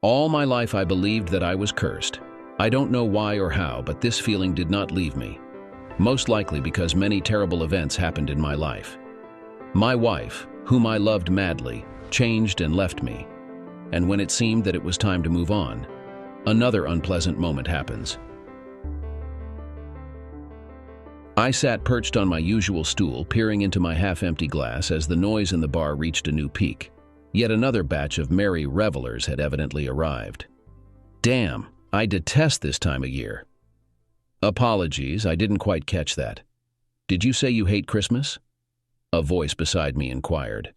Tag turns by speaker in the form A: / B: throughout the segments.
A: All my life I believed that I was cursed. I don't know why or how, but this feeling did not leave me. Most likely because many terrible events happened in my life. My wife, whom I loved madly, changed and left me. And when it seemed that it was time to move on, another unpleasant moment happens. I sat perched on my usual stool, peering into my half-empty glass as the noise in the bar reached a new peak. Yet another batch of merry revelers had evidently arrived. Damn, I detest this time of year. Apologies, I didn't quite catch that. Did you say you hate Christmas? A voice beside me inquired.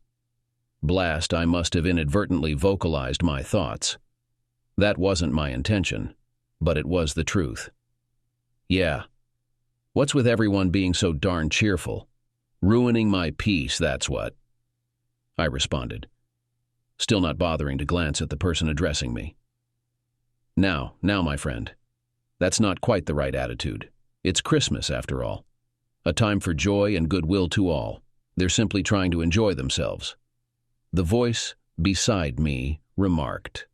A: Blast, I must have inadvertently vocalized my thoughts. That wasn't my intention, but it was the truth. Yeah. What's with everyone being so darn cheerful? Ruining my peace, that's what. I responded, still not bothering to glance at the person addressing me. Now, my friend. That's not quite the right attitude. It's Christmas, after all. A time for joy and goodwill to all. They're simply trying to enjoy themselves. The voice beside me remarked.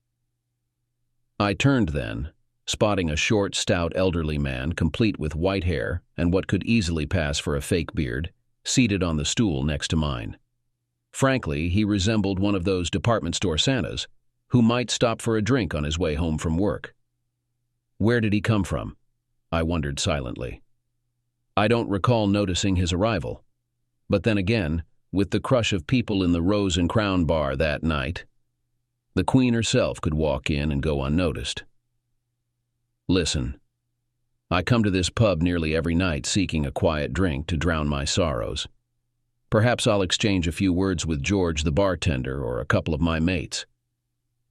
A: I turned then, spotting a short, stout, elderly man, complete with white hair and what could easily pass for a fake beard, seated on the stool next to mine. Frankly, he resembled one of those department store Santas who might stop for a drink on his way home from work. Where did he come from? I wondered silently. I don't recall noticing his arrival. But then again, with the crush of people in the Rose and Crown bar that night, the Queen herself could walk in and go unnoticed. Listen, I come to this pub nearly every night seeking a quiet drink to drown my sorrows. Perhaps I'll exchange a few words with George the bartender or a couple of my mates.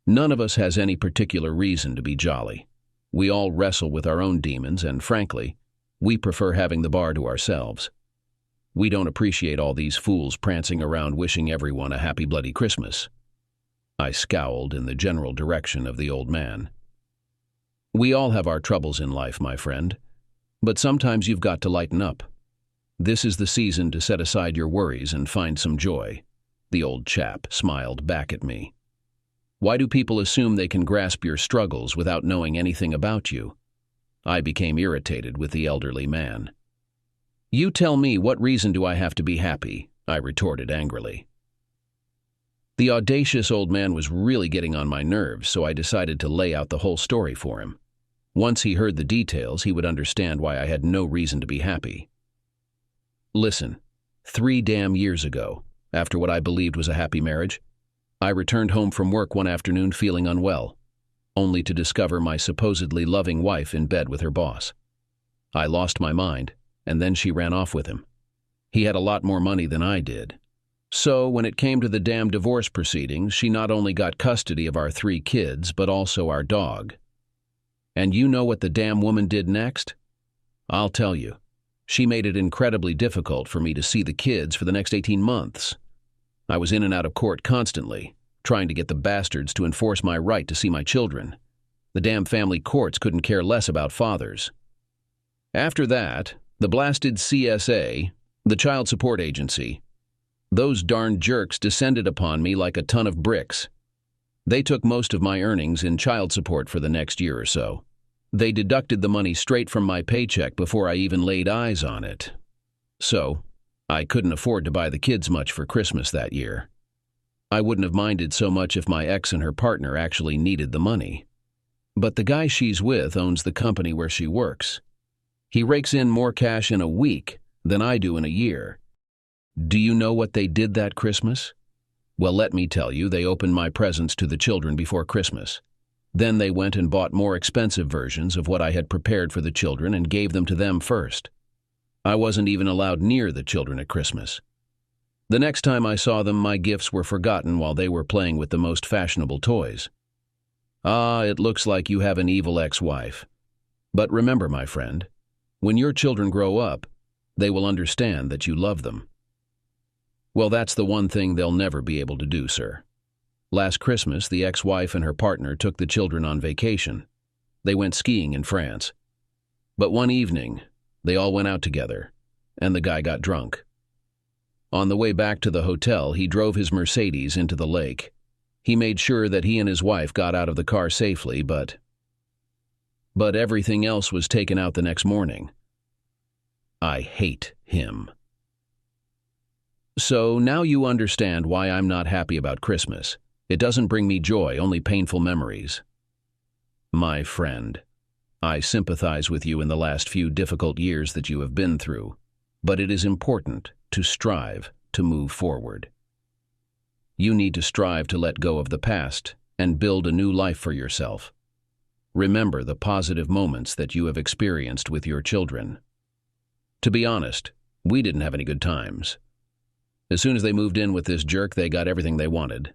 A: None of us has any particular reason to be jolly. We all wrestle with our own demons, and frankly, we prefer having the bar to ourselves. We don't appreciate all these fools prancing around wishing everyone a happy bloody Christmas. I scowled in the general direction of the old man. We all have our troubles in life, my friend, but sometimes you've got to lighten up. This is the season to set aside your worries and find some joy. The old chap smiled back at me. Why do people assume they can grasp your struggles without knowing anything about you? I became irritated with the elderly man. You tell me, what reason do I have to be happy? I retorted angrily. The audacious old man was really getting on my nerves, so I decided to lay out the whole story for him. Once he heard the details, he would understand why I had no reason to be happy. Listen, 3 damn years ago, after what I believed was a happy marriage, I returned home from work one afternoon feeling unwell, only to discover my supposedly loving wife in bed with her boss. I lost my mind, and then she ran off with him. He had a lot more money than I did. So when it came to the damn divorce proceedings, she not only got custody of our 3 kids, but also our dog. And you know what the damn woman did next? I'll tell you. She made it incredibly difficult for me to see the kids for the next 18 months. I was in and out of court constantly, trying to get the bastards to enforce my right to see my children. The damn family courts couldn't care less about fathers. After that, the blasted CSA, the child support agency, those darn jerks descended upon me like a ton of bricks. They took most of my earnings in child support for the next year or so. They deducted the money straight from my paycheck before I even laid eyes on it. So, I couldn't afford to buy the kids much for Christmas that year. I wouldn't have minded so much if my ex and her partner actually needed the money. But the guy she's with owns the company where she works. He rakes in more cash in a week than I do in a year. Do you know what they did that Christmas? Well, let me tell you, they opened my presents to the children before Christmas. Then they went and bought more expensive versions of what I had prepared for the children and gave them to them first. I wasn't even allowed near the children at Christmas. The next time I saw them, my gifts were forgotten while they were playing with the most fashionable toys. Ah, it looks like you have an evil ex-wife. But remember, my friend, when your children grow up, they will understand that you love them. Well, that's the one thing they'll never be able to do, sir. Last Christmas, the ex-wife and her partner took the children on vacation. They went skiing in France. But one evening, they all went out together, and the guy got drunk. On the way back to the hotel, he drove his Mercedes into the lake. He made sure that he and his wife got out of the car safely, but everything else was taken out the next morning. I hate him. So now you understand why I'm not happy about Christmas. It doesn't bring me joy, only painful memories. My friend, I sympathize with you in the last few difficult years that you have been through, but it is important to strive to move forward. You need to strive to let go of the past and build a new life for yourself. Remember the positive moments that you have experienced with your children. To be honest, we didn't have any good times. As soon as they moved in with this jerk, they got everything they wanted.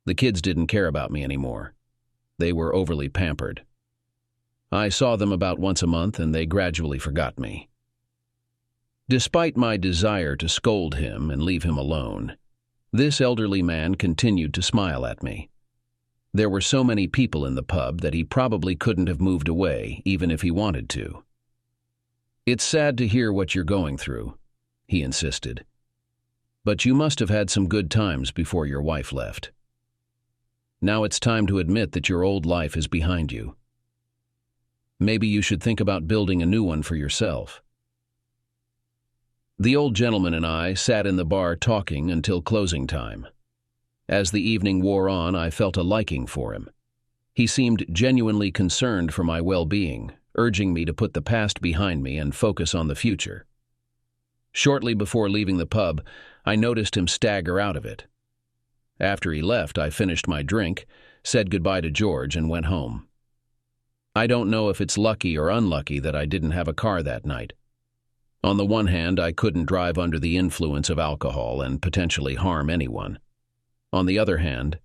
A: The kids didn't care about me anymore. They were overly pampered. I saw them about once a month, and they gradually forgot me. Despite my desire to scold him and leave him alone, this elderly man continued to smile at me. There were so many people in the pub that he probably couldn't have moved away, even if he wanted to. It's sad to hear what you're going through, he insisted. But you must have had some good times before your wife left. Now it's time to admit that your old life is behind you. Maybe you should think about building a new one for yourself. The old gentleman and I sat in the bar talking until closing time. As the evening wore on, I felt a liking for him. He seemed genuinely concerned for my well-being, urging me to put the past behind me and focus on the future. Shortly before leaving the pub, I noticed him stagger out of it. After he left, I finished my drink, said goodbye to George, and went home. I don't know if it's lucky or unlucky that I didn't have a car that night. On the one hand, I couldn't drive under the influence of alcohol and potentially harm anyone. On the other hand,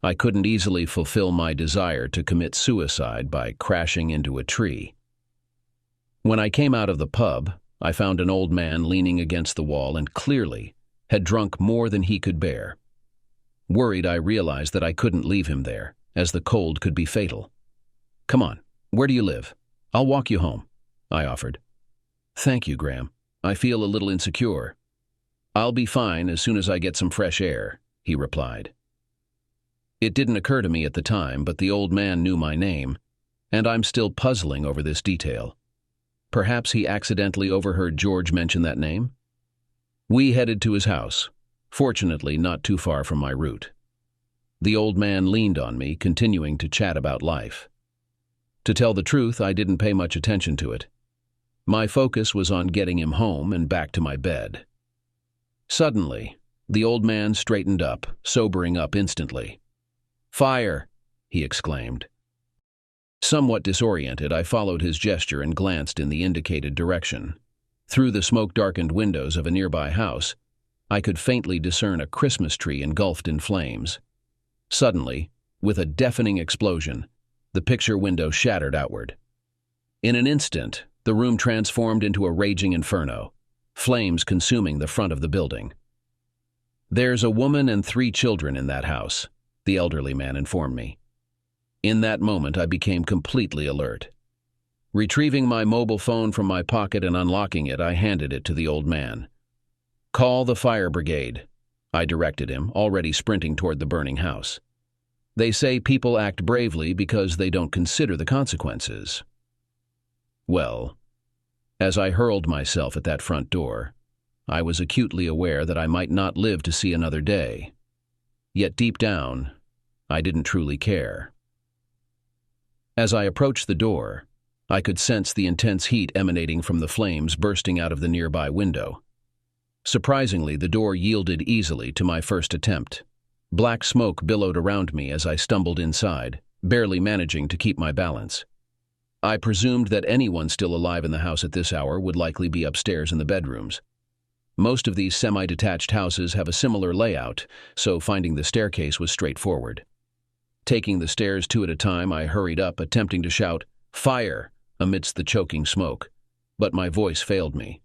A: I couldn't easily fulfill my desire to commit suicide by crashing into a tree. When I came out of the pub, I found an old man leaning against the wall and clearly had drunk more than he could bear. Worried, I realized that I couldn't leave him there, as the cold could be fatal. "Come on, where do you live? I'll walk you home," I offered. "Thank you, Graham. I feel a little insecure." "I'll be fine as soon as I get some fresh air," he replied. It didn't occur to me at the time, but the old man knew my name, and I'm still puzzling over this detail. Perhaps he accidentally overheard George mention that name? We headed to his house, fortunately not too far from my route. The old man leaned on me, continuing to chat about life. To tell the truth, I didn't pay much attention to it. My focus was on getting him home and back to my bed. Suddenly, the old man straightened up, sobering up instantly. "Fire!" he exclaimed. Somewhat disoriented, I followed his gesture and glanced in the indicated direction. Through the smoke-darkened windows of a nearby house, I could faintly discern a Christmas tree engulfed in flames. Suddenly, with a deafening explosion, the picture window shattered outward. In an instant, the room transformed into a raging inferno, flames consuming the front of the building. "There's a woman and 3 children in that house," the elderly man informed me. In that moment, I became completely alert. Retrieving my mobile phone from my pocket and unlocking it, I handed it to the old man. "Call the fire brigade," I directed him, already sprinting toward the burning house. "They say people act bravely because they don't consider the consequences." Well, as I hurled myself at that front door, I was acutely aware that I might not live to see another day. Yet deep down, I didn't truly care. As I approached the door, I could sense the intense heat emanating from the flames bursting out of the nearby window. Surprisingly, the door yielded easily to my first attempt. Black smoke billowed around me as I stumbled inside, barely managing to keep my balance. I presumed that anyone still alive in the house at this hour would likely be upstairs in the bedrooms. Most of these semi-detached houses have a similar layout, so finding the staircase was straightforward. Taking the stairs 2 at a time, I hurried up, attempting to shout, "Fire!" amidst the choking smoke, but my voice failed me.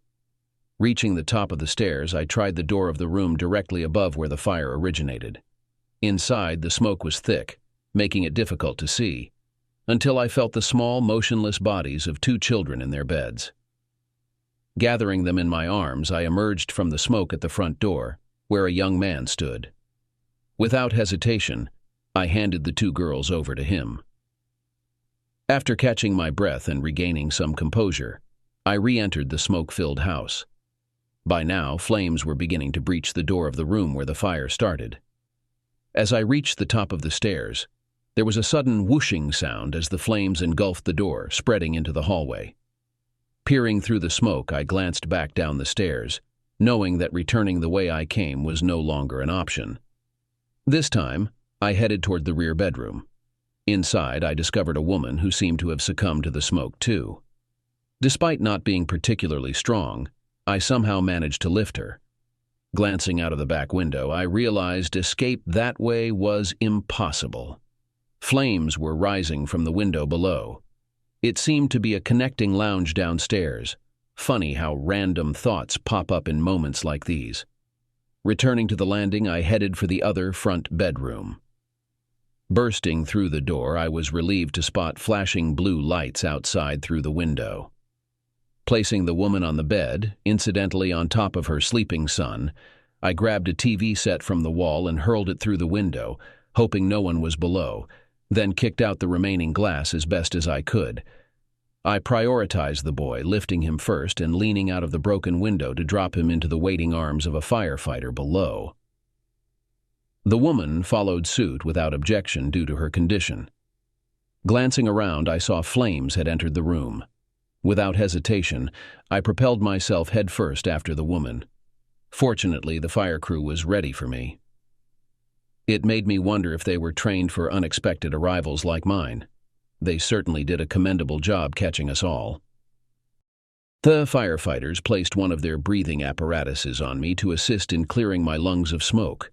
A: Reaching the top of the stairs, I tried the door of the room directly above where the fire originated. Inside, the smoke was thick, making it difficult to see, until I felt the small, motionless bodies of 2 children in their beds. Gathering them in my arms, I emerged from the smoke at the front door, where a young man stood. Without hesitation, I handed the two girls over to him. After catching my breath and regaining some composure, I re-entered the smoke-filled house. By now, flames were beginning to breach the door of the room where the fire started. As I reached the top of the stairs, there was a sudden whooshing sound as the flames engulfed the door, spreading into the hallway. Peering through the smoke, I glanced back down the stairs, knowing that returning the way I came was no longer an option. This time, I headed toward the rear bedroom. Inside, I discovered a woman who seemed to have succumbed to the smoke too. Despite not being particularly strong, I somehow managed to lift her. Glancing out of the back window, I realized escape that way was impossible. Flames were rising from the window below. It seemed to be a connecting lounge downstairs. Funny how random thoughts pop up in moments like these. Returning to the landing, I headed for the other front bedroom. Bursting through the door, I was relieved to spot flashing blue lights outside through the window. Placing the woman on the bed, incidentally on top of her sleeping son, I grabbed a TV set from the wall and hurled it through the window, hoping no one was below, then kicked out the remaining glass as best as I could. I prioritized the boy, lifting him first and leaning out of the broken window to drop him into the waiting arms of a firefighter below. The woman followed suit without objection due to her condition. Glancing around, I saw flames had entered the room. Without hesitation, I propelled myself headfirst after the woman. Fortunately, the fire crew was ready for me. It made me wonder if they were trained for unexpected arrivals like mine. They certainly did a commendable job catching us all. The firefighters placed one of their breathing apparatuses on me to assist in clearing my lungs of smoke.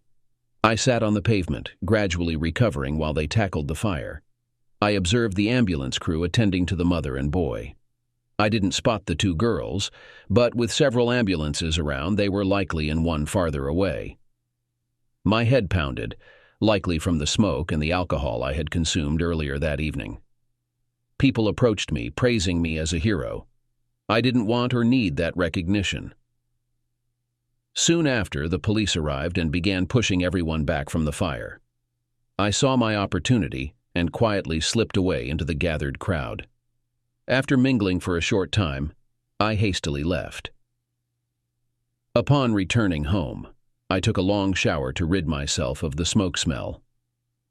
A: I sat on the pavement, gradually recovering while they tackled the fire. I observed the ambulance crew attending to the mother and boy. I didn't spot the two girls, but with several ambulances around, they were likely in one farther away. My head pounded, likely from the smoke and the alcohol I had consumed earlier that evening. People approached me, praising me as a hero. I didn't want or need that recognition. Soon after, the police arrived and began pushing everyone back from the fire. I saw my opportunity and quietly slipped away into the gathered crowd. After mingling for a short time, I hastily left. Upon returning home, I took a long shower to rid myself of the smoke smell.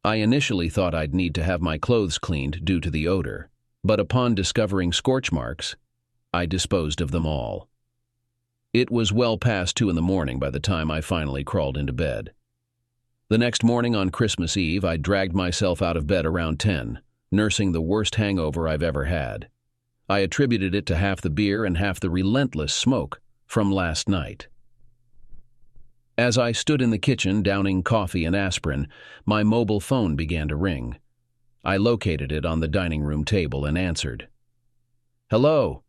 A: I initially thought I'd need to have my clothes cleaned due to the odor, but upon discovering scorch marks, I disposed of them all. It was well past 2 a.m. by the time I finally crawled into bed. The next morning on Christmas Eve, I dragged myself out of bed around 10, nursing the worst hangover I've ever had. I attributed it to half the beer and half the relentless smoke from last night. As I stood in the kitchen downing coffee and aspirin, my mobile phone began to ring. I located it on the dining room table and answered. "Hello,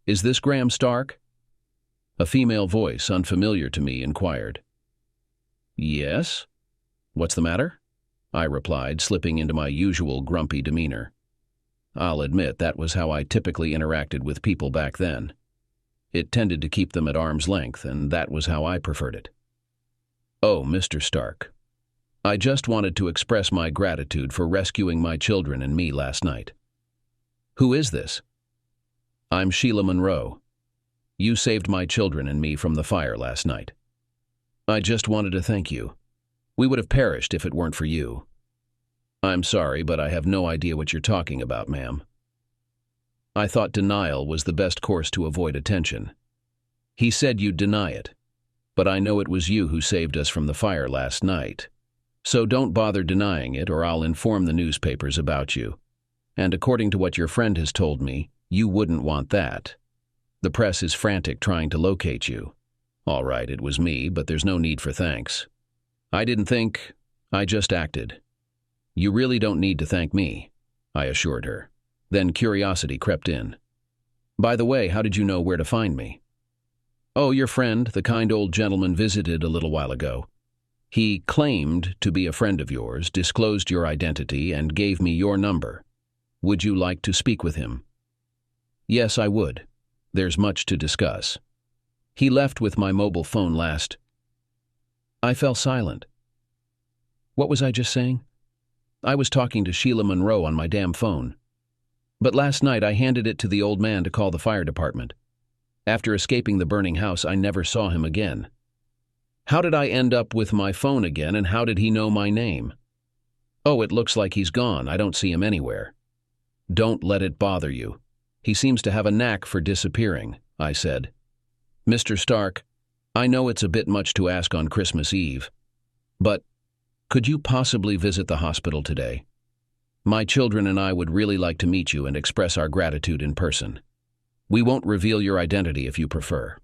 A: is this Graham Stark?" A female voice, unfamiliar to me, inquired. "Yes? What's the matter?" I replied, slipping into my usual grumpy demeanor. I'll admit that was how I typically interacted with people back then. It tended to keep them at arm's length, and that was how I preferred it. "Oh, Mr. Stark. I just wanted to express my gratitude for rescuing my children and me last night." "Who is this?" "I'm Sheila Monroe. You saved my children and me from the fire last night. I just wanted to thank you. We would have perished if it weren't for you." "I'm sorry, but I have no idea what you're talking about, ma'am." I thought denial was the best course to avoid attention. "He said you'd deny it, but I know it was you who saved us from the fire last night. So don't bother denying it, or I'll inform the newspapers about you. And according to what your friend has told me, you wouldn't want that. The press is frantic trying to locate you. All right, it was me, but there's no need for thanks. I didn't think, I just acted." "You really don't need to thank me," I assured her. Then curiosity crept in. "By the way, how did you know where to find me?" "Oh, your friend, the kind old gentleman, visited a little while ago. He claimed to be a friend of yours, disclosed your identity, and gave me your number. Would you like to speak with him?" "Yes, I would. There's much to discuss." He left with my mobile phone last. I fell silent. What was I just saying? I was talking to Sheila Monroe on my damn phone. But last night I handed it to the old man to call the fire department. After escaping the burning house, I never saw him again. How did I end up with my phone again, and how did he know my name? Oh, it looks like he's gone. I don't see him anywhere. Don't let it bother you. He seems to have a knack for disappearing, I said. Mr. Stark, I know it's a bit much to ask on Christmas Eve, but could you possibly visit the hospital today? My children and I would really like to meet you and express our gratitude in person. We won't reveal your identity if you prefer.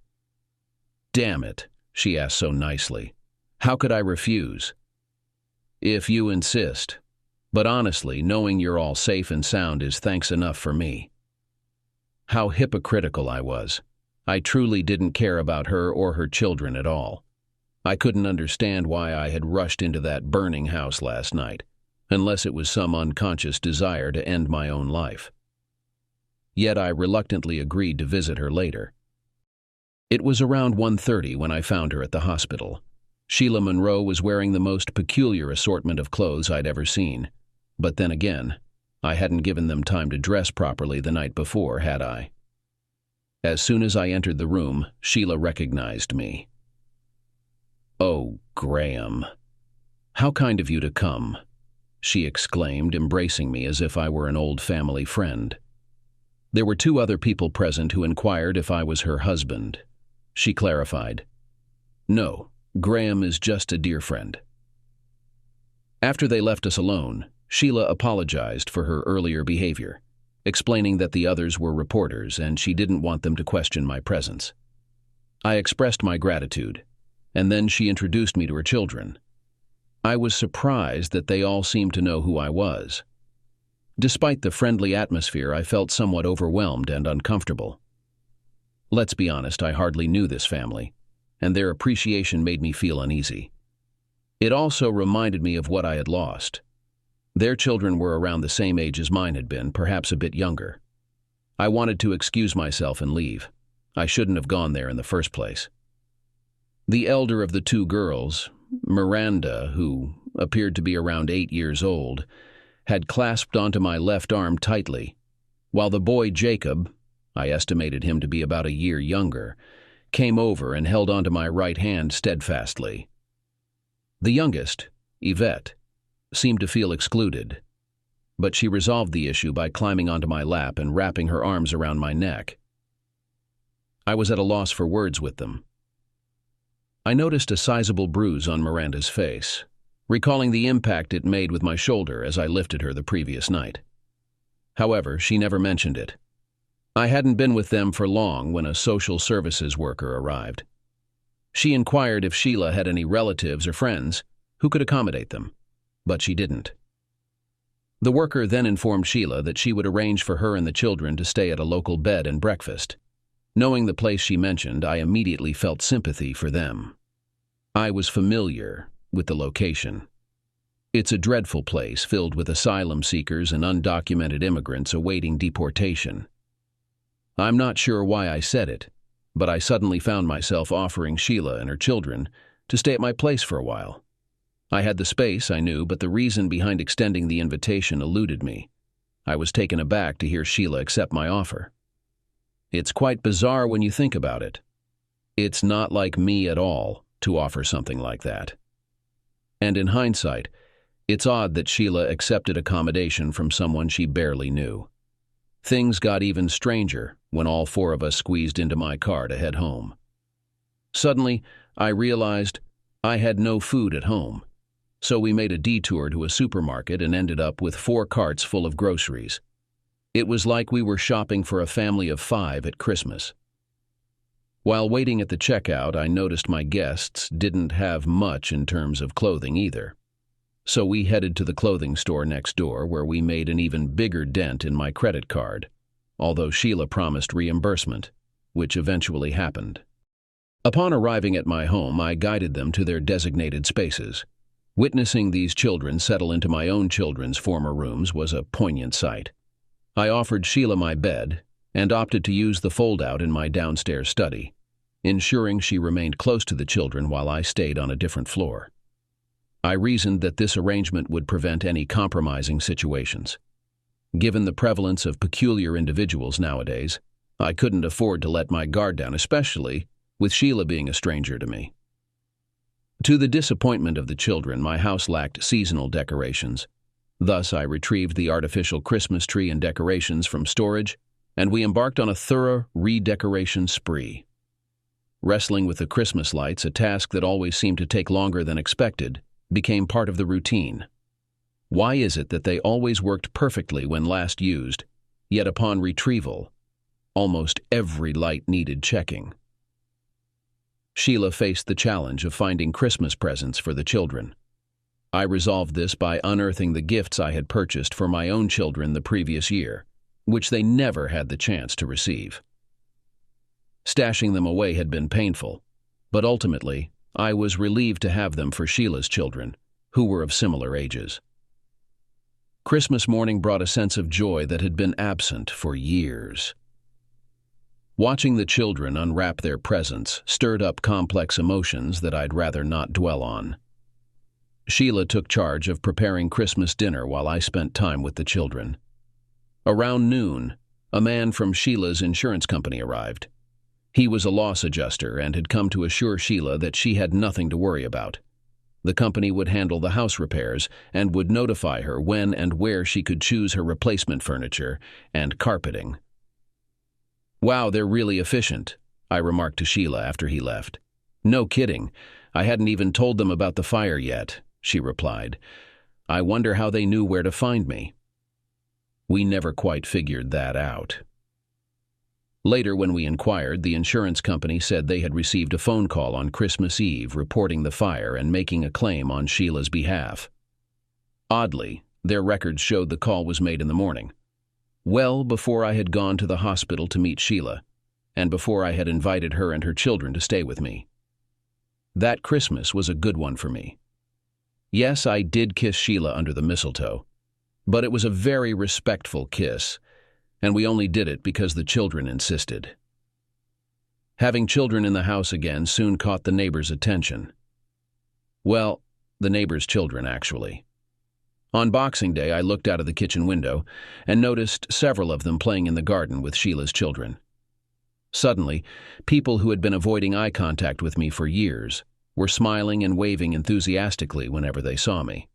A: Damn it, she asked so nicely. How could I refuse? If you insist. But honestly, knowing you're all safe and sound is thanks enough for me. How hypocritical I was. I truly didn't care about her or her children at all. I couldn't understand why I had rushed into that burning house last night, unless it was some unconscious desire to end my own life. Yet I reluctantly agreed to visit her later. It was around 1:30 when I found her at the hospital. Sheila Monroe was wearing the most peculiar assortment of clothes I'd ever seen. But then again, I hadn't given them time to dress properly the night before, had I? As soon as I entered the room, Sheila recognized me. "Oh, Graham. How kind of you to come," she exclaimed, embracing me as if I were an old family friend. There were 2 other people present who inquired if I was her husband. She clarified, "No, Graham is just a dear friend." After they left us alone, Sheila apologized for her earlier behavior, explaining that the others were reporters and she didn't want them to question my presence. I expressed my gratitude, and then she introduced me to her children. I was surprised that they all seemed to know who I was. Despite the friendly atmosphere, I felt somewhat overwhelmed and uncomfortable. Let's be honest, I hardly knew this family, and their appreciation made me feel uneasy. It also reminded me of what I had lost. Their children were around the same age as mine had been, perhaps a bit younger. I wanted to excuse myself and leave. I shouldn't have gone there in the first place. The elder of the 2 girls, Miranda, who appeared to be around 8 years old, had clasped onto my left arm tightly, while the boy Jacob, I estimated him to be about a year younger, came over and held onto my right hand steadfastly. The youngest, Yvette, seemed to feel excluded, but she resolved the issue by climbing onto my lap and wrapping her arms around my neck. I was at a loss for words with them. I noticed a sizable bruise on Miranda's face, recalling the impact it made with my shoulder as I lifted her the previous night. However, she never mentioned it. I hadn't been with them for long when a social services worker arrived. She inquired if Sheila had any relatives or friends who could accommodate them, but she didn't. The worker then informed Sheila that she would arrange for her and the children to stay at a local bed and breakfast. Knowing the place she mentioned, I immediately felt sympathy for them. I was familiar with the location. It's a dreadful place filled with asylum seekers and undocumented immigrants awaiting deportation. I'm not sure why I said it, but I suddenly found myself offering Sheila and her children to stay at my place for a while. I had the space, I knew, but the reason behind extending the invitation eluded me. I was taken aback to hear Sheila accept my offer. It's quite bizarre when you think about it. It's not like me at all to offer something like that. And in hindsight, it's odd that Sheila accepted accommodation from someone she barely knew. Things got even stranger when all 4 of us squeezed into my car to head home. Suddenly, I realized I had no food at home, so we made a detour to a supermarket and ended up with 4 carts full of groceries. It was like we were shopping for a family of 5 at Christmas. While waiting at the checkout, I noticed my guests didn't have much in terms of clothing either. So we headed to the clothing store next door, where we made an even bigger dent in my credit card, although Sheila promised reimbursement, which eventually happened. Upon arriving at my home, I guided them to their designated spaces. Witnessing these children settle into my own children's former rooms was a poignant sight. I offered Sheila my bed and opted to use the fold-out in my downstairs study, ensuring she remained close to the children while I stayed on a different floor. I reasoned that this arrangement would prevent any compromising situations. Given the prevalence of peculiar individuals nowadays, I couldn't afford to let my guard down, especially with Sheila being a stranger to me. To the disappointment of the children, my house lacked seasonal decorations. Thus, I retrieved the artificial Christmas tree and decorations from storage, and we embarked on a thorough redecoration spree. Wrestling with the Christmas lights, a task that always seemed to take longer than expected, became part of the routine. Why is it that they always worked perfectly when last used, yet upon retrieval, almost every light needed checking? Sheila faced the challenge of finding Christmas presents for the children. I resolved this by unearthing the gifts I had purchased for my own children the previous year, which they never had the chance to receive. Stashing them away had been painful, but ultimately, I was relieved to have them for Sheila's children, who were of similar ages. Christmas morning brought a sense of joy that had been absent for years. Watching the children unwrap their presents stirred up complex emotions that I'd rather not dwell on. Sheila took charge of preparing Christmas dinner while I spent time with the children. Around noon, a man from Sheila's insurance company arrived. He was a loss adjuster and had come to assure Sheila that she had nothing to worry about. The company would handle the house repairs and would notify her when and where she could choose her replacement furniture and carpeting. "Wow, they're really efficient," I remarked to Sheila after he left. "No kidding. I hadn't even told them about the fire yet," she replied. "I wonder how they knew where to find me." We never quite figured that out. Later, when we inquired, the insurance company said they had received a phone call on Christmas Eve reporting the fire and making a claim on Sheila's behalf. Oddly, their records showed the call was made in the morning, well before I had gone to the hospital to meet Sheila, and before I had invited her and her children to stay with me. That Christmas was a good one for me. Yes, I did kiss Sheila under the mistletoe, but it was a very respectful kiss, and we only did it because the children insisted. Having children in the house again soon caught the neighbors' attention. Well, the neighbors' children, actually. On Boxing Day, I looked out of the kitchen window and noticed several of them playing in the garden with Sheila's children. Suddenly, people who had been avoiding eye contact with me for years were smiling and waving enthusiastically whenever they saw me.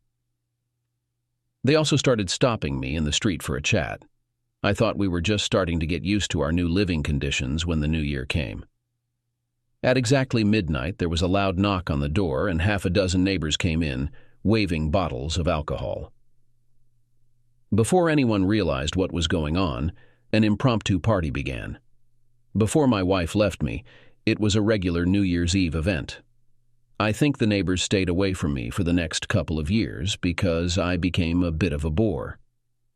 A: They also started stopping me in the street for a chat. I thought we were just starting to get used to our new living conditions when the new year came. At exactly midnight, there was a loud knock on the door and half a dozen neighbors came in, waving bottles of alcohol. Before anyone realized what was going on, an impromptu party began. Before my wife left me, it was a regular New Year's Eve event. I think the neighbors stayed away from me for the next couple of years because I became a bit of a bore.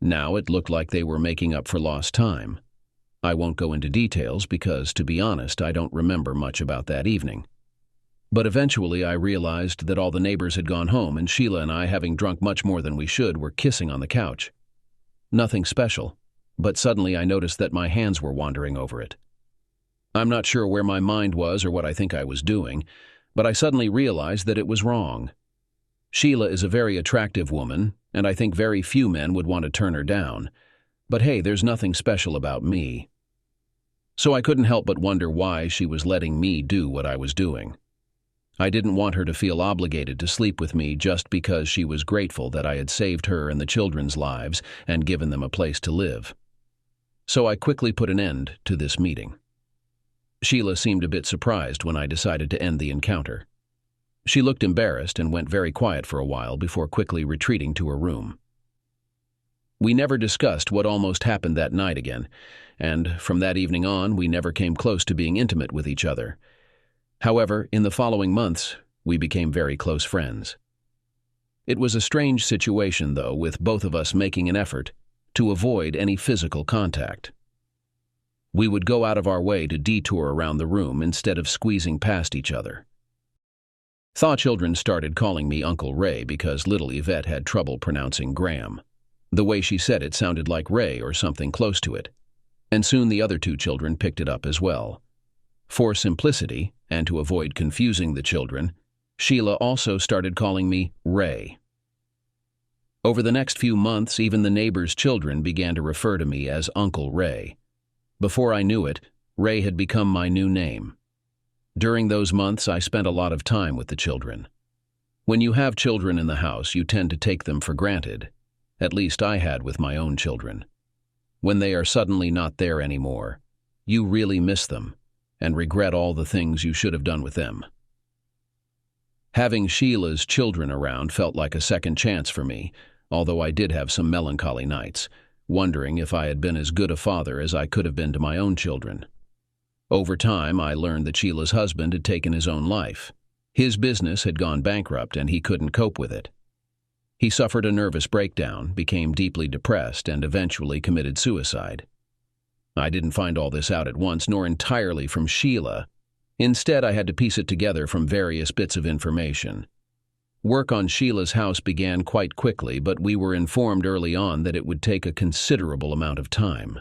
A: Now it looked like they were making up for lost time. I won't go into details because, to be honest, I don't remember much about that evening. But eventually I realized that all the neighbors had gone home and Sheila and I, having drunk much more than we should, were kissing on the couch. Nothing special, but suddenly I noticed that my hands were wandering over it. I'm not sure where my mind was or what I think I was doing, but I suddenly realized that it was wrong. Sheila is a very attractive woman, and I think very few men would want to turn her down. But hey, there's nothing special about me. So I couldn't help but wonder why she was letting me do what I was doing. I didn't want her to feel obligated to sleep with me just because she was grateful that I had saved her and the children's lives and given them a place to live. So I quickly put an end to this meeting. Sheila seemed a bit surprised when I decided to end the encounter. She looked embarrassed and went very quiet for a while before quickly retreating to her room. We never discussed what almost happened that night again, and from that evening on, we never came close to being intimate with each other. However, in the following months, we became very close friends. It was a strange situation, though, with both of us making an effort to avoid any physical contact. We would go out of our way to detour around the room instead of squeezing past each other. Thaw children started calling me Uncle Ray because little Yvette had trouble pronouncing Graham. The way she said it sounded like Ray or something close to it, and soon the other two children picked it up as well. For simplicity, and to avoid confusing the children, Sheila also started calling me Ray. Over the next few months, even the neighbors' children began to refer to me as Uncle Ray. Before I knew it, Ray had become my new name. During those months, I spent a lot of time with the children. When you have children in the house, you tend to take them for granted. At least I had with my own children. When they are suddenly not there anymore, you really miss them and regret all the things you should have done with them. Having Sheila's children around felt like a second chance for me, although I did have some melancholy nights, wondering if I had been as good a father as I could have been to my own children. Over time, I learned that Sheila's husband had taken his own life. His business had gone bankrupt and he couldn't cope with it. He suffered a nervous breakdown, became deeply depressed, and eventually committed suicide. I didn't find all this out at once, nor entirely from Sheila. Instead, I had to piece it together from various bits of information. Work on Sheila's house began quite quickly, but we were informed early on that it would take a considerable amount of time.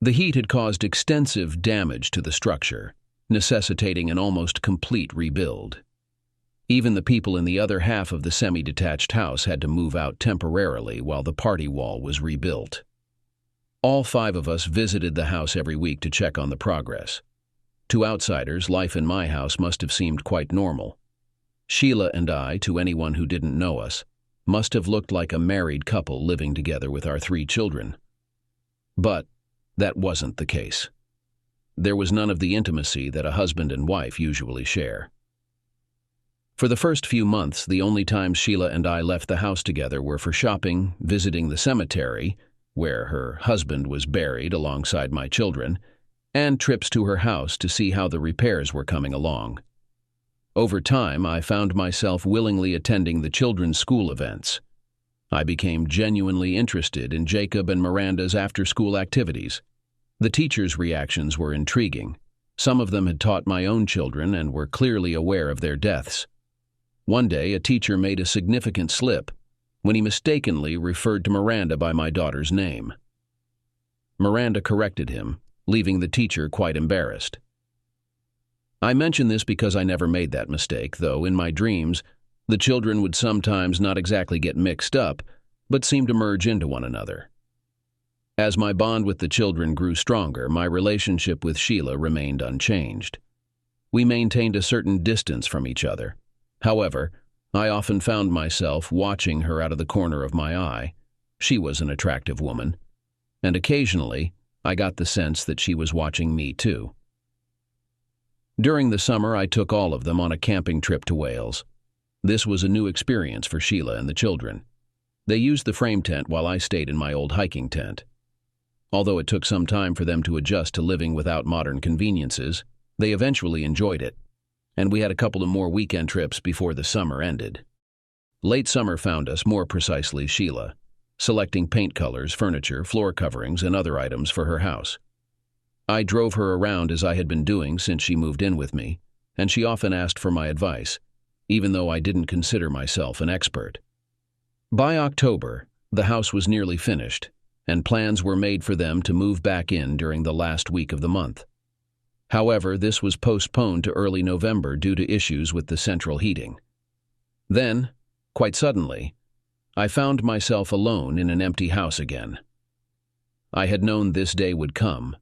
A: The heat had caused extensive damage to the structure, necessitating an almost complete rebuild. Even the people in the other half of the semi-detached house had to move out temporarily while the party wall was rebuilt. All 5 of us visited the house every week to check on the progress. To outsiders, life in my house must have seemed quite normal. Sheila and I, to anyone who didn't know us, must have looked like a married couple living together with our 3 children. But that wasn't the case. There was none of the intimacy that a husband and wife usually share. For the first few months, the only times Sheila and I left the house together were for shopping, visiting the cemetery, where her husband was buried alongside my children, and trips to her house to see how the repairs were coming along. Over time, I found myself willingly attending the children's school events. I became genuinely interested in Jacob and Miranda's after-school activities. The teachers' reactions were intriguing. Some of them had taught my own children and were clearly aware of their deaths. One day, a teacher made a significant slip when he mistakenly referred to Miranda by my daughter's name. Miranda corrected him, leaving the teacher quite embarrassed. I mention this because I never made that mistake, though in my dreams, the children would sometimes not exactly get mixed up, but seem to merge into one another. As my bond with the children grew stronger, my relationship with Sheila remained unchanged. We maintained a certain distance from each other. However, I often found myself watching her out of the corner of my eye. She was an attractive woman, and occasionally I got the sense that she was watching me too. During the summer, I took all of them on a camping trip to Wales. This was a new experience for Sheila and the children. They used the frame tent while I stayed in my old hiking tent. Although it took some time for them to adjust to living without modern conveniences, they eventually enjoyed it, and we had a couple of more weekend trips before the summer ended. Late summer found us, more precisely Sheila, selecting paint colors, furniture, floor coverings, and other items for her house. I drove her around as I had been doing since she moved in with me, and she often asked for my advice, even though I didn't consider myself an expert. By October, the house was nearly finished, and plans were made for them to move back in during the last week of the month. However, this was postponed to early November due to issues with the central heating. Then, quite suddenly, I found myself alone in an empty house again. I had known this day would come,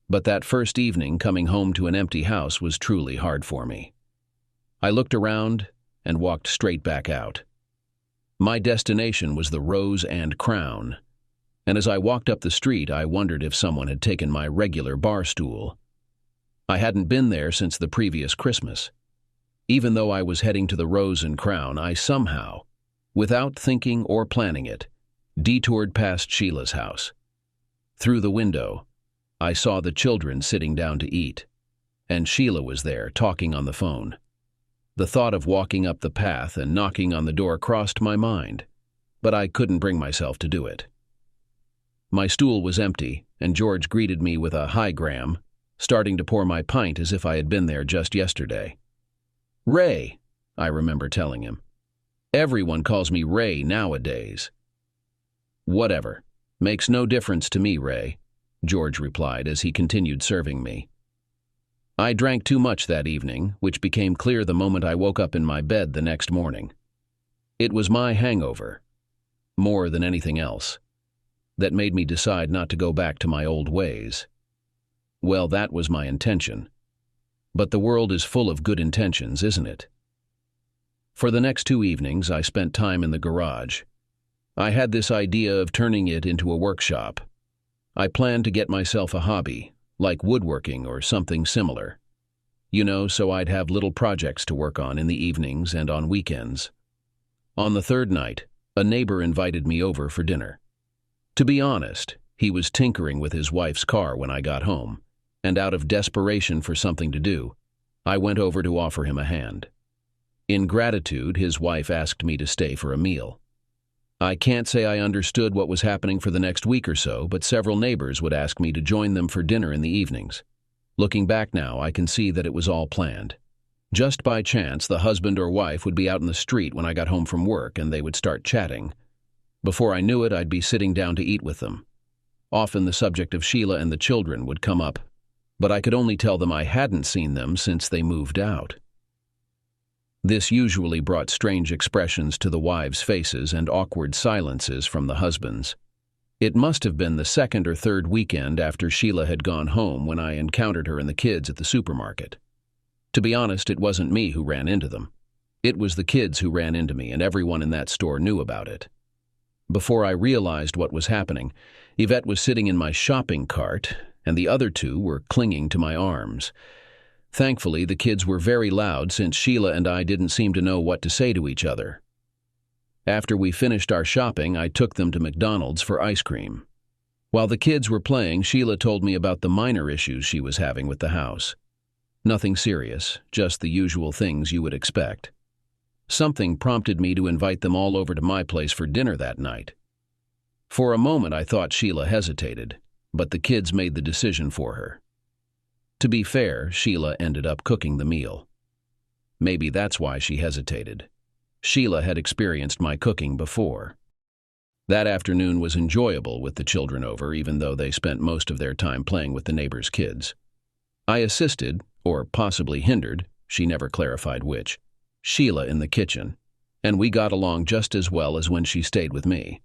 A: but that first evening coming home to an empty house was truly hard for me. I looked around and walked straight back out. My destination was the Rose and Crown, and as I walked up the street, I wondered if someone had taken my regular bar stool. I hadn't been there since the previous Christmas. Even though I was heading to the Rose and Crown, I somehow, without thinking or planning it, detoured past Sheila's house. Through the window, I saw the children sitting down to eat, and Sheila was there, talking on the phone. The thought of walking up the path and knocking on the door crossed my mind, but I couldn't bring myself to do it. My stool was empty, and George greeted me with a "Hi, Graham," starting to pour my pint as if I had been there just yesterday. "Ray," I remember telling him. "Everyone calls me Ray nowadays." "Whatever. Makes no difference to me, Ray," George replied as he continued serving me. I drank too much that evening, which became clear the moment I woke up in my bed the next morning. It was my hangover, more than anything else, that made me decide not to go back to my old ways. Well, that was my intention. But the world is full of good intentions, isn't it? For the next 2 evenings, I spent time in the garage. I had this idea of turning it into a workshop. I planned to get myself a hobby, like woodworking or something similar. So I'd have little projects to work on in the evenings and on weekends. On the third night, a neighbor invited me over for dinner. To be honest, he was tinkering with his wife's car when I got home, and out of desperation for something to do, I went over to offer him a hand. In gratitude, his wife asked me to stay for a meal. I can't say I understood what was happening for the next week or so, but several neighbors would ask me to join them for dinner in the evenings. Looking back now, I can see that it was all planned. Just by chance, the husband or wife would be out in the street when I got home from work, and they would start chatting. Before I knew it, I'd be sitting down to eat with them. Often the subject of Sheila and the children would come up, but I could only tell them I hadn't seen them since they moved out. This usually brought strange expressions to the wives' faces and awkward silences from the husbands. It must have been the second or third weekend after Sheila had gone home when I encountered her and the kids at the supermarket. To be honest, it wasn't me who ran into them. It was the kids who ran into me, and everyone in that store knew about it. Before I realized what was happening, Yvette was sitting in my shopping cart, and the other two were clinging to my arms. Thankfully, the kids were very loud since Sheila and I didn't seem to know what to say to each other. After we finished our shopping, I took them to McDonald's for ice cream. While the kids were playing, Sheila told me about the minor issues she was having with the house. Nothing serious, just the usual things you would expect. Something prompted me to invite them all over to my place for dinner that night. For a moment, I thought Sheila hesitated, but the kids made the decision for her. To be fair, Sheila ended up cooking the meal. Maybe that's why she hesitated. Sheila had experienced my cooking before. That afternoon was enjoyable with the children over, even though they spent most of their time playing with the neighbors' kids. I assisted, or possibly hindered, she never clarified which, Sheila in the kitchen, and we got along just as well as when she stayed with me.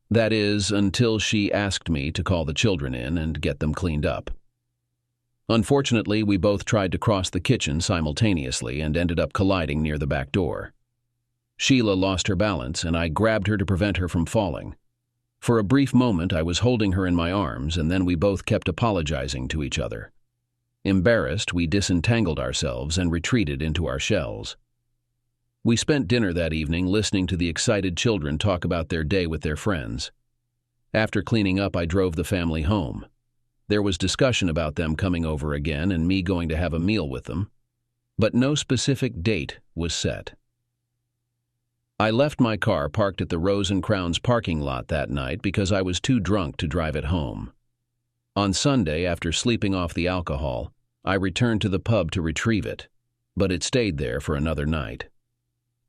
A: That is, until she asked me to call the children in and get them cleaned up. Unfortunately, we both tried to cross the kitchen simultaneously and ended up colliding near the back door. Sheila lost her balance, and I grabbed her to prevent her from falling. For a brief moment, I was holding her in my arms, and then we both kept apologizing to each other. Embarrassed, we disentangled ourselves and retreated into our shells. We spent dinner that evening listening to the excited children talk about their day with their friends. After cleaning up, I drove the family home. There was discussion about them coming over again and me going to have a meal with them, but no specific date was set. I left my car parked at the Rose and Crowns parking lot that night because I was too drunk to drive it home. On Sunday, after sleeping off the alcohol, I returned to the pub to retrieve it, but it stayed there for another night.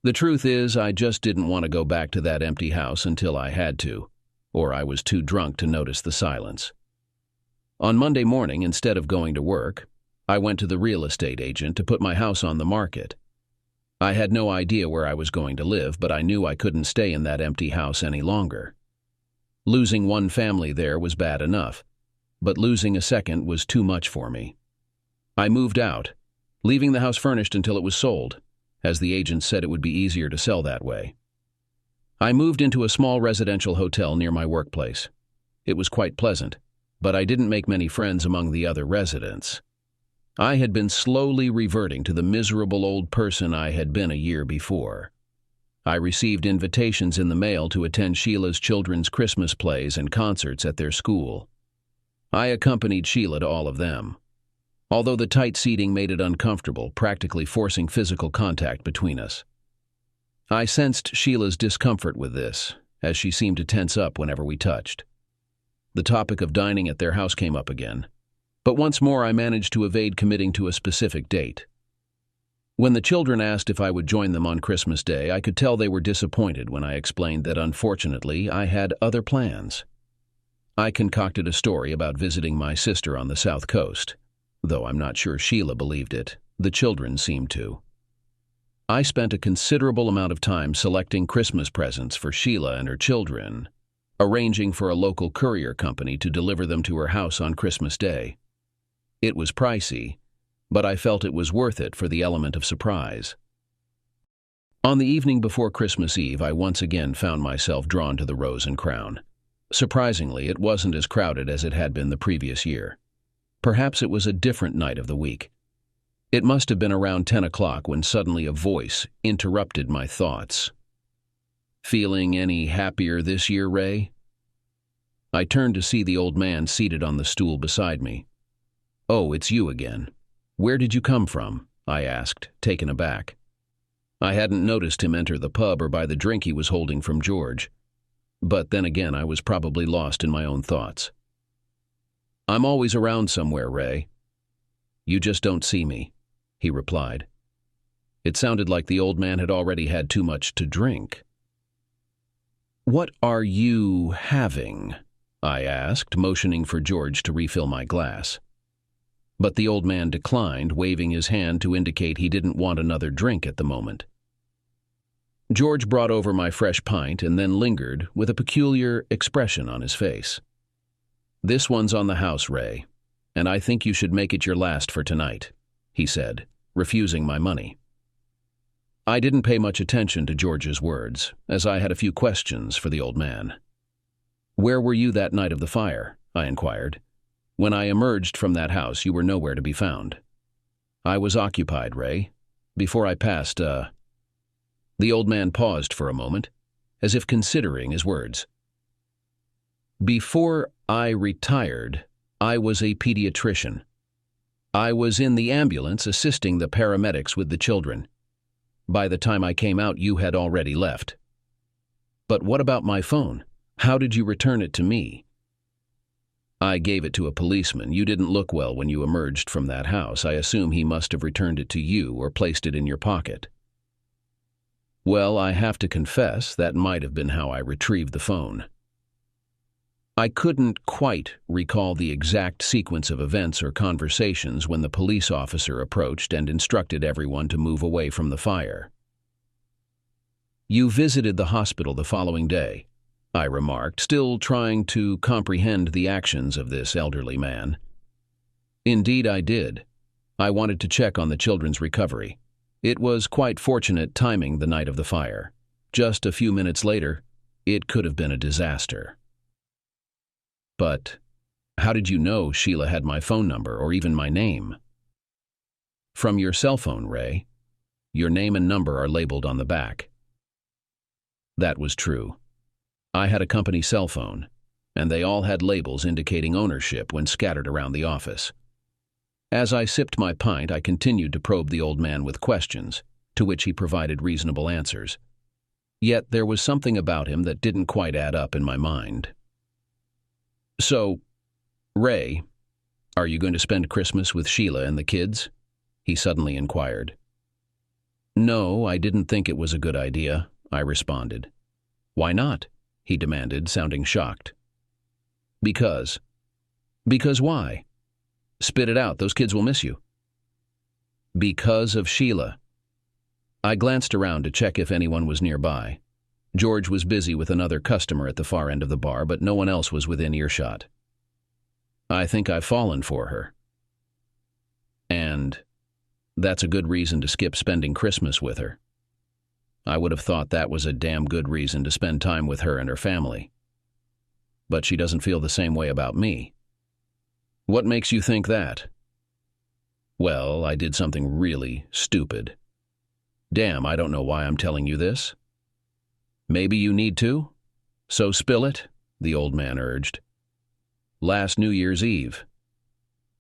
A: The truth is, I just didn't want to go back to that empty house until I had to, or I was too drunk to notice the silence. On Monday morning, instead of going to work, I went to the real estate agent to put my house on the market. I had no idea where I was going to live, but I knew I couldn't stay in that empty house any longer. Losing one family there was bad enough, but losing a second was too much for me. I moved out, leaving the house furnished until it was sold, as the agent said it would be easier to sell that way. I moved into a small residential hotel near my workplace. It was quite pleasant, but I didn't make many friends among the other residents. I had been slowly reverting to the miserable old person I had been a year before. I received invitations in the mail to attend Sheila's children's Christmas plays and concerts at their school. I accompanied Sheila to all of them, although the tight seating made it uncomfortable, practically forcing physical contact between us. I sensed Sheila's discomfort with this, as she seemed to tense up whenever we touched. The topic of dining at their house came up again, but once more I managed to evade committing to a specific date. When the children asked if I would join them on Christmas Day, I could tell they were disappointed when I explained that unfortunately I had other plans. I concocted a story about visiting my sister on the South Coast. though I'm not sure Sheila believed it. The children seemed to. I spent a considerable amount of time selecting Christmas presents for Sheila and her children, arranging for a local courier company to deliver them to her house on Christmas Day. It was pricey, but I felt it was worth it for the element of surprise. On the evening before Christmas Eve, I once again found myself drawn to the Rose and Crown. Surprisingly, it wasn't as crowded as it had been the previous year. Perhaps it was a different night of the week. It must have been around 10 o'clock when suddenly a voice interrupted my thoughts. "Feeling any happier this year, Ray?" I turned to see the old man seated on the stool beside me. "Oh, it's you again. Where did you come from?" I asked, taken aback. I hadn't noticed him enter the pub or buy the drink he was holding from George. But then again, I was probably lost in my own thoughts. "I'm always around somewhere, Ray. You just don't see me," he replied. It sounded like the old man had already had too much to drink. "What are you having?" I asked, motioning for George to refill my glass. But the old man declined, waving his hand to indicate he didn't want another drink at the moment. George brought over my fresh pint and then lingered with a peculiar expression on his face. "This one's on the house, Ray, and I think you should make it your last for tonight," he said, refusing my money. I didn't pay much attention to George's words, as I had a few questions for the old man. "Where were you that night of the fire?" I inquired. "When I emerged from that house, you were nowhere to be found." "I was occupied, Ray. Before I passed, The old man paused for a moment, as if considering his words. "Before I retired, I was a pediatrician. I was in the ambulance assisting the paramedics with the children. By the time I came out, you had already left." "But what about my phone? How did you return it to me?" "I gave it to a policeman. You didn't look well when you emerged from that house. I assume he must have returned it to you or placed it in your pocket." "Well, I have to confess, that might have been how I retrieved the phone." I couldn't quite recall the exact sequence of events or conversations when the police officer approached and instructed everyone to move away from the fire. "You visited the hospital the following day," I remarked, still trying to comprehend the actions of this elderly man. "Indeed I did. I wanted to check on the children's recovery. It was quite fortunate timing the night of the fire. Just a few minutes later, it could have been a disaster." "But how did you know Sheila had my phone number or even my name?" "From your cell phone, Ray. Your name and number are labeled on the back." That was true. I had a company cell phone, and they all had labels indicating ownership when scattered around the office. As I sipped my pint, I continued to probe the old man with questions, to which he provided reasonable answers. Yet there was something about him that didn't quite add up in my mind. "So, Ray, are you going to spend Christmas with Sheila and the kids?" he suddenly inquired. "No, I didn't think it was a good idea," I responded. "Why not?" he demanded, sounding shocked. "Because." "Because why? Spit it out, those kids will miss you." "Because of Sheila." I glanced around to check if anyone was nearby. George was busy with another customer at the far end of the bar, but no one else was within earshot. "I think I've fallen for her." "And that's a good reason to skip spending Christmas with her." "I would have thought that was a damn good reason to spend time with her and her family." "But she doesn't feel the same way about me." "What makes you think that?" "Well, I did something really stupid." "Damn, I don't know why I'm telling you this." "Maybe you need to? So spill it," the old man urged. "Last New Year's Eve.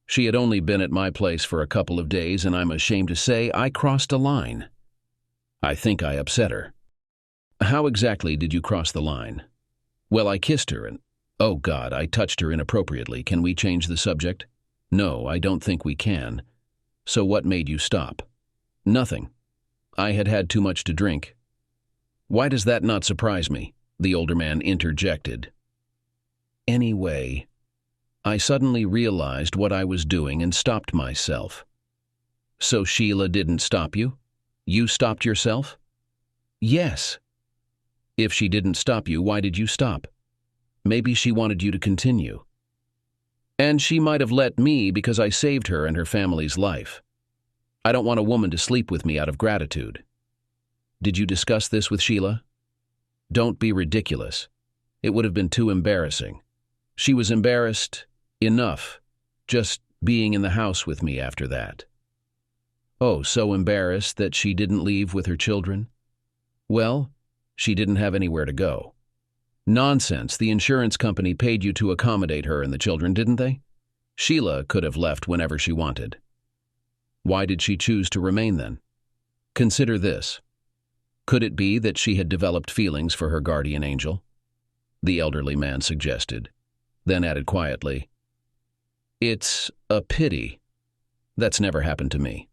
A: She had only been at my place for a couple of days, and I'm ashamed to say I crossed a line. I think I upset her." "How exactly did you cross the line?" "Well, I kissed her and, oh God, I touched her inappropriately. Can we change the subject?" "No, I don't think we can." "So what made you stop?" "Nothing. I had had too much to drink." "Why does that not surprise me?" the older man interjected. "Anyway, I suddenly realized what I was doing and stopped myself. So Sheila didn't stop you? You stopped yourself? Yes. If she didn't stop you, why did you stop? Maybe she wanted you to continue. And she might have let me because I saved her and her family's life. I don't want a woman to sleep with me out of gratitude. Did you discuss this with Sheila? Don't be ridiculous. It would have been too embarrassing. She was embarrassed enough just being in the house with me after that. Oh, so embarrassed that she didn't leave with her children? Well, she didn't have anywhere to go. Nonsense, the insurance company paid you to accommodate her and the children, didn't they? Sheila could have left whenever she wanted. Why did she choose to remain then? Consider this. Could it be that she had developed feelings for her guardian angel? The elderly man suggested, then added quietly, "It's a pity. That's never happened to me."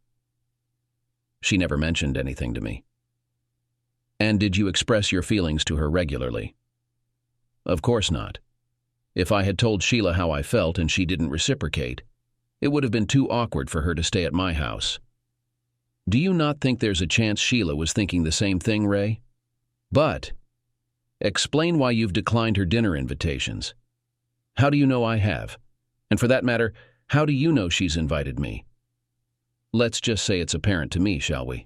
A: She never mentioned anything to me. And did you express your feelings to her regularly? Of course not. If I had told Sheila how I felt and she didn't reciprocate, it would have been too awkward for her to stay at my house. Do you not think there's a chance Sheila was thinking the same thing, Ray? But explain why you've declined her dinner invitations. How do you know I have? And for that matter, how do you know she's invited me? Let's just say it's apparent to me, shall we?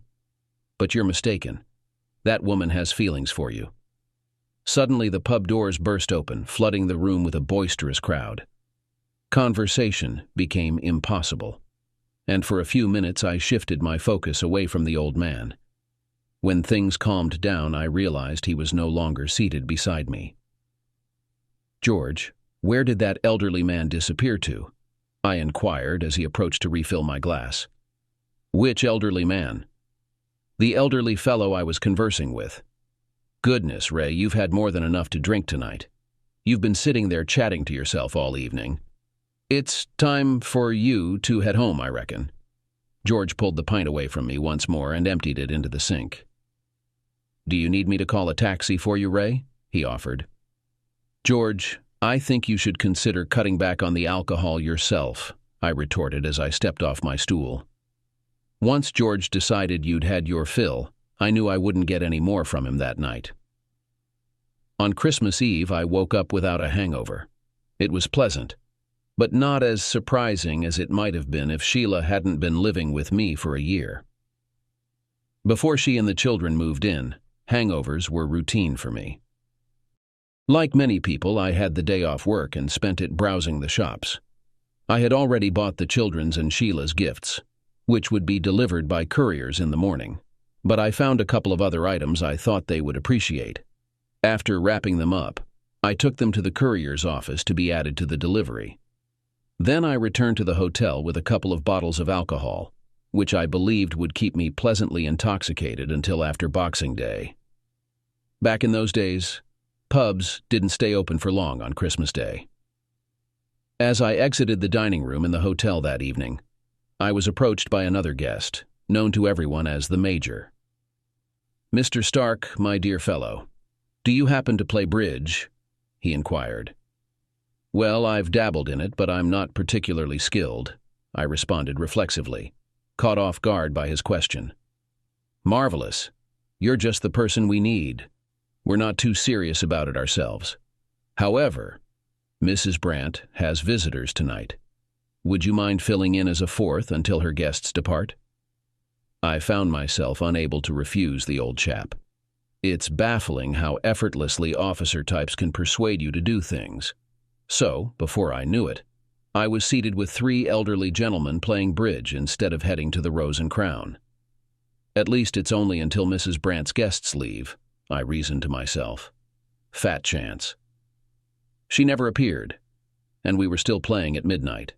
A: But you're mistaken. That woman has feelings for you. Suddenly, the pub doors burst open, flooding the room with a boisterous crowd. Conversation became impossible, and for a few minutes I shifted my focus away from the old man. When things calmed down, I realized he was no longer seated beside me. "George, where did that elderly man disappear to?" I inquired as he approached to refill my glass. "Which elderly man?" "The elderly fellow I was conversing with." "Goodness, Ray, you've had more than enough to drink tonight. You've been sitting there chatting to yourself all evening. It's time for you to head home, I reckon." George pulled the pint away from me once more and emptied it into the sink. "Do you need me to call a taxi for you, Ray?" he offered. "George, I think you should consider cutting back on the alcohol yourself," I retorted as I stepped off my stool. Once George decided you'd had your fill, I knew I wouldn't get any more from him that night. On Christmas Eve, I woke up without a hangover. It was pleasant, but not as surprising as it might have been if Sheila hadn't been living with me for a year. Before she and the children moved in, hangovers were routine for me. Like many people, I had the day off work and spent it browsing the shops. I had already bought the children's and Sheila's gifts, which would be delivered by couriers in the morning, but I found a couple of other items I thought they would appreciate. After wrapping them up, I took them to the courier's office to be added to the delivery. Then I returned to the hotel with a couple of bottles of alcohol, which I believed would keep me pleasantly intoxicated until after Boxing Day. Back in those days, pubs didn't stay open for long on Christmas Day. As I exited the dining room in the hotel that evening, I was approached by another guest, known to everyone as the Major. "Mr. Stark, my dear fellow, do you happen to play bridge?" he inquired. "Well, I've dabbled in it, but I'm not particularly skilled," I responded reflexively, caught off guard by his question. "Marvelous. You're just the person we need. We're not too serious about it ourselves. However, Mrs. Brandt has visitors tonight. Would you mind filling in as a fourth until her guests depart?" I found myself unable to refuse the old chap. It's baffling how effortlessly officer types can persuade you to do things. So, before I knew it, I was seated with 3 elderly gentlemen playing bridge instead of heading to the Rose and Crown. At least it's only until Mrs. Brandt's guests leave, I reasoned to myself. Fat chance. She never appeared, and we were still playing at midnight.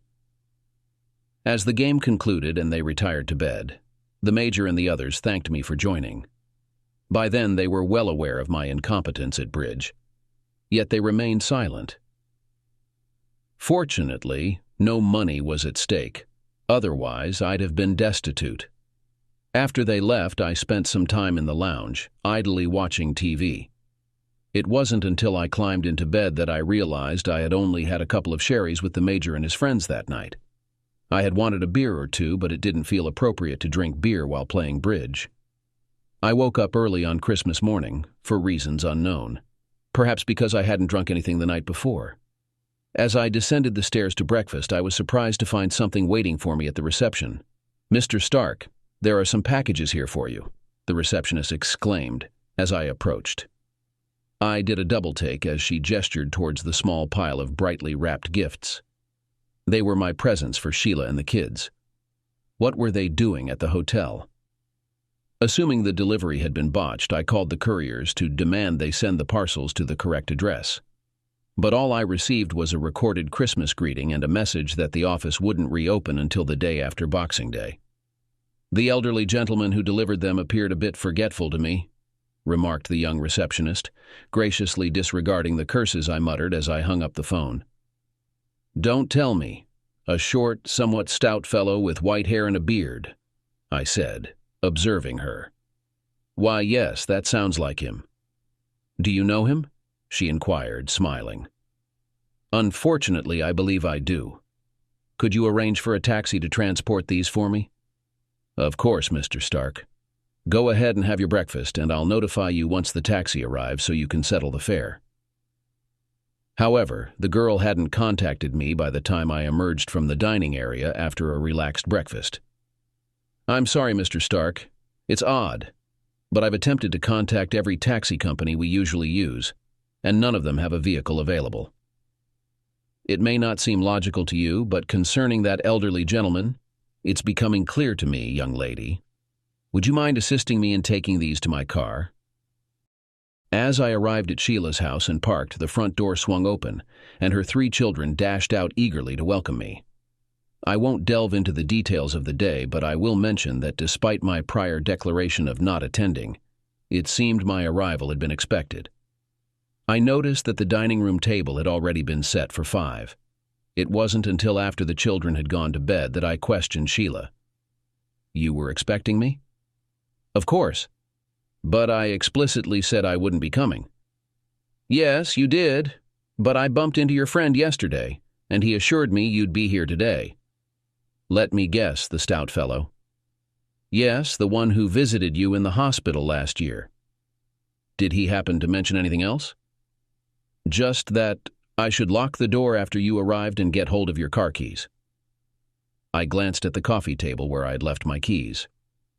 A: As the game concluded and they retired to bed, the Major and the others thanked me for joining. By then they were well aware of my incompetence at bridge, yet they remained silent. Fortunately, no money was at stake. Otherwise, I'd have been destitute. After they left, I spent some time in the lounge, idly watching TV. It wasn't until I climbed into bed that I realized I had only had a couple of sherries with the Major and his friends that night. I had wanted a beer or two, but it didn't feel appropriate to drink beer while playing bridge. I woke up early on Christmas morning, for reasons unknown. Perhaps because I hadn't drunk anything the night before. As I descended the stairs to breakfast, I was surprised to find something waiting for me at the reception. "Mr. Stark, there are some packages here for you," the receptionist exclaimed as I approached. I did a double take as she gestured towards the small pile of brightly wrapped gifts. They were my presents for Sheila and the kids. What were they doing at the hotel? Assuming the delivery had been botched, I called the couriers to demand they send the parcels to the correct address. But all I received was a recorded Christmas greeting and a message that the office wouldn't reopen until the day after Boxing Day. "The elderly gentleman who delivered them appeared a bit forgetful to me," remarked the young receptionist, graciously disregarding the curses I muttered as I hung up the phone. "Don't tell me. A short, somewhat stout fellow with white hair and a beard," I said, observing her. "Why, yes, that sounds like him." "Do you know him?" she inquired, smiling. "Unfortunately, I believe I do. Could you arrange for a taxi to transport these for me?" "Of course, Mr. Stark. Go ahead and have your breakfast, and I'll notify you once the taxi arrives so you can settle the fare." However, the girl hadn't contacted me by the time I emerged from the dining area after a relaxed breakfast. "I'm sorry, Mr. Stark. It's odd, but I've attempted to contact every taxi company we usually use, and none of them have a vehicle available. It may not seem logical to you, but concerning that elderly gentleman, it's becoming clear to me, young lady. Would you mind assisting me in taking these to my car?" As I arrived at Sheila's house and parked, the front door swung open, and her 3 children dashed out eagerly to welcome me. I won't delve into the details of the day, but I will mention that despite my prior declaration of not attending, it seemed my arrival had been expected. I noticed that the dining room table had already been set for 5. It wasn't until after the children had gone to bed that I questioned Sheila. "You were expecting me?" "Of course. But I explicitly said I wouldn't be coming." "Yes, you did, but I bumped into your friend yesterday, and he assured me you'd be here today." "Let me guess, the stout fellow?" "Yes, the one who visited you in the hospital last year." "Did he happen to mention anything else?" "Just that I should lock the door after you arrived and get hold of your car keys." I glanced at the coffee table where I had left my keys.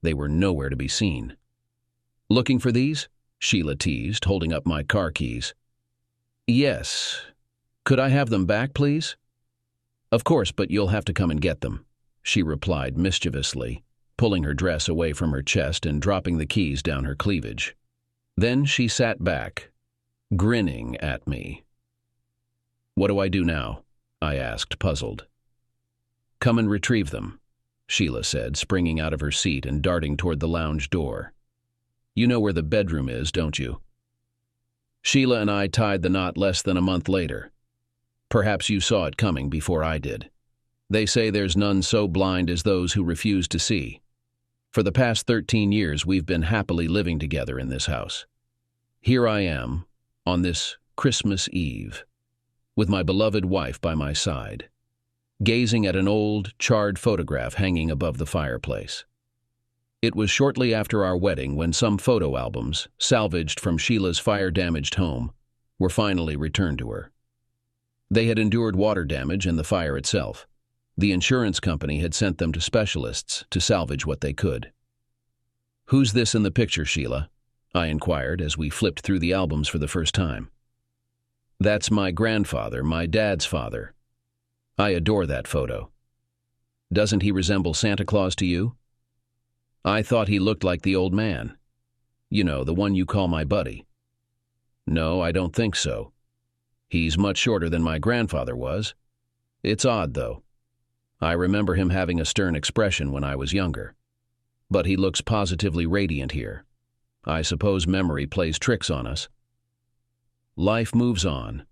A: They were nowhere to be seen. "Looking for these?" Sheila teased, holding up my car keys. "Yes. Could I have them back, please?" "Of course, but you'll have to come and get them," she replied mischievously, pulling her dress away from her chest and dropping the keys down her cleavage. Then she sat back, grinning at me. "What do I do now?" I asked, puzzled. "Come and retrieve them," Sheila said, springing out of her seat and darting toward the lounge door. "You know where the bedroom is, don't you?" Sheila and I tied the knot less than a month later. Perhaps you saw it coming before I did. They say there's none so blind as those who refuse to see. For the past 13 years, we've been happily living together in this house. Here I am, on this Christmas Eve, with my beloved wife by my side, gazing at an old, charred photograph hanging above the fireplace. It was shortly after our wedding when some photo albums, salvaged from Sheila's fire-damaged home, were finally returned to her. They had endured water damage and the fire itself. The insurance company had sent them to specialists to salvage what they could. "Who's this in the picture, Sheila?" I inquired as we flipped through the albums for the first time. "That's my grandfather, my dad's father. I adore that photo. Doesn't he resemble Santa Claus to you?" "I thought he looked like the old man. You know, the one you call my buddy." "No, I don't think so. He's much shorter than my grandfather was. It's odd, though. I remember him having a stern expression when I was younger. But he looks positively radiant here. I suppose memory plays tricks on us." "Life moves on,"